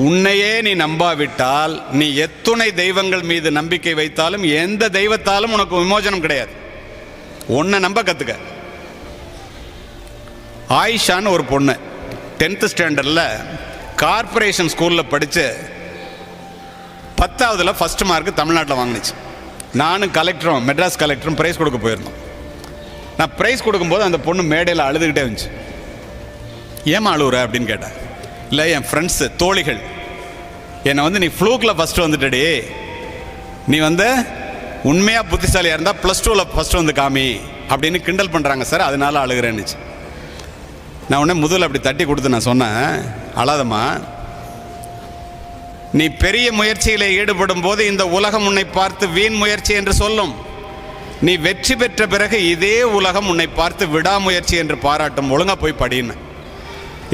உன்னையே நீ நம்பாவிட்டால் நீ எத்துணை தெய்வங்கள் மீது நம்பிக்கை வைத்தாலும் எந்த தெய்வத்தாலும் உனக்கு விமோசனம் கிடையாது. உன்னை நம்ப கற்றுக்க. ஆயிஷான்னு ஒரு பொண்ணு 10th ஸ்டாண்டர்டில் கார்பரேஷன் ஸ்கூலில் படித்து 10ஆவதுல ஃபஸ்ட் மார்க்கு தமிழ்நாட்டில் வாங்கினுச்சு. நானும் கலெக்டரும் மெட்ராஸ் கலெக்டரும் ப்ரைஸ் கொடுக்க போயிருந்தோம். நான் ப்ரைஸ் கொடுக்கும்போது அந்த பொண்ணு மேடையில் அழுதுகிட்டே இருந்துச்சு. ஏமா அழுவுற அப்படின்னு கேட்டேன். இல்லை, என் ஃப்ரெண்ட்ஸு தோழிகள் என்னை நீ ஃப்ளூக்கில் ஃபஸ்ட்டு வந்துட்டடி, நீ உண்மையாக புத்திசாலியாக இருந்தால் +2ல் ஃபஸ்ட்டு காமி அப்படின்னு கிண்டல் பண்ணுறாங்க சார், அதனால அழுகிறேன்னுச்சு. நான் உடனே முதுகில் அப்படி தட்டி கொடுத்து நான் சொன்னேன், அழாதம்மா, நீ பெரிய முயற்சியில் ஈடுபடும் போது இந்த உலகம் உன்னை பார்த்து வீண் முயற்சி என்று சொல்லும். நீ வெற்றி பெற்ற பிறகு இதே உலகம் உன்னை பார்த்து விடாமுயற்சி என்று பாராட்டும். ஒழுங்காக போய் படின்னு.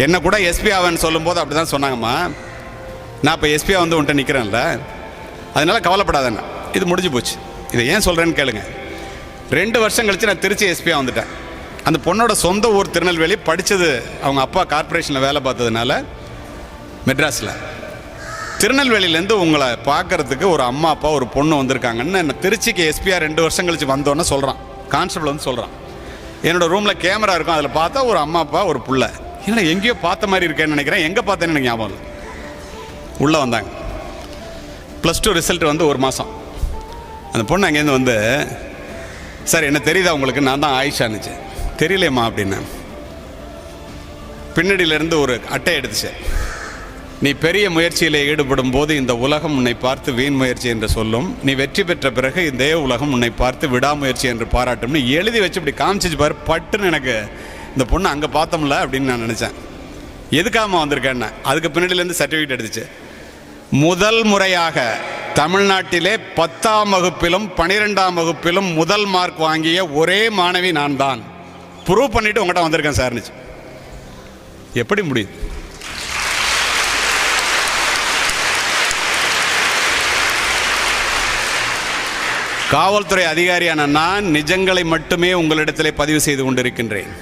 என்ன கூட எஸ்பி ஆவன்னு சொல்லும்போது அப்படி தான் சொன்னாங்கம்மா. நான் இப்போ எஸ்பியாக உன்ட்ட நிற்கிறேன்ல, அதனால் கவலைப்படாதண்ணா, இது முடிஞ்சு போச்சு. இதை ஏன் சொல்கிறேன்னு கேளுங்க. 2 வருஷம் கழித்து நான் திருச்சி எஸ்பியாக வந்துட்டேன். அந்த பொண்ணோட சொந்த ஊர் திருநெல்வேலி, படித்தது அவங்க அப்பா கார்பரேஷனில் வேலை பார்த்ததுனால மெட்ராஸில். திருநெல்வேலியிலேருந்து உங்களை பார்க்குறதுக்கு ஒரு அம்மா அப்பா ஒரு பொண்ணு வந்திருக்காங்கன்னு என்ன திருச்சிக்கு எஸ்பியாக 2 வருஷம் கழித்து வந்தோன்னே சொல்கிறான். கான்ஸ்டபிள் சொல்கிறான், என்னோடய ரூமில் கேமரா இருக்கும், அதில் பார்த்தா ஒரு அம்மா அப்பா ஒரு புள்ள. ஏன்னா எங்கேயோ பார்த்த மாதிரி இருக்கேன்னு நினைக்கிறேன். எங்கே பார்த்தேன்னு எனக்கு ஞாபகம் இல்லை. உள்ளே வந்தாங்க. +2 ரிசல்ட் 1 மாதம். அந்த பொண்ணு அங்கேருந்து சார் என்ன தெரியுதா உங்களுக்கு, நான் தான் ஆயிஷான்னுச்சு. தெரியலையம்மா அப்படின்னு. பின்னடியிலேருந்து ஒரு அட்டை எடுத்துச்சு. நீ பெரிய முயற்சியில் ஈடுபடும் போது இந்த உலகம் உன்னை பார்த்து வீண் முயற்சி என்று சொல்லும். நீ வெற்றி பெற்ற பிறகு இதே உலகம் உன்னை பார்த்து விடாமுயற்சி என்று பாராட்டும்னு எழுதி வச்சு இப்படி காமிச்சிச்சு பாரு. பட்டுன்னு எனக்கு இந்த பொண்ணு அங்கே பார்த்தோம்ல அப்படின்னு நான் நினச்சேன். எதுக்காக வந்திருக்கேன்னா அதுக்கு பின்னாடியிலேருந்து சர்டிஃபிகேட் எடுத்துச்சு. முதல் முறையாக தமிழ்நாட்டிலே 10ஆம் வகுப்பிலும் 12ஆம் வகுப்பிலும் முதல் மார்க் வாங்கிய ஒரே மாணவி நான் தான். ப்ரூவ் பண்ணிவிட்டு உங்கள்கிட்ட வந்திருக்கேன் சார்னுச்சு. எப்படி முடியுது? காவல்துறை அதிகாரியான நான் நிஜங்களை மட்டுமே உங்களிடத்திலே பதிவு செய்து கொண்டிருக்கின்றேன்.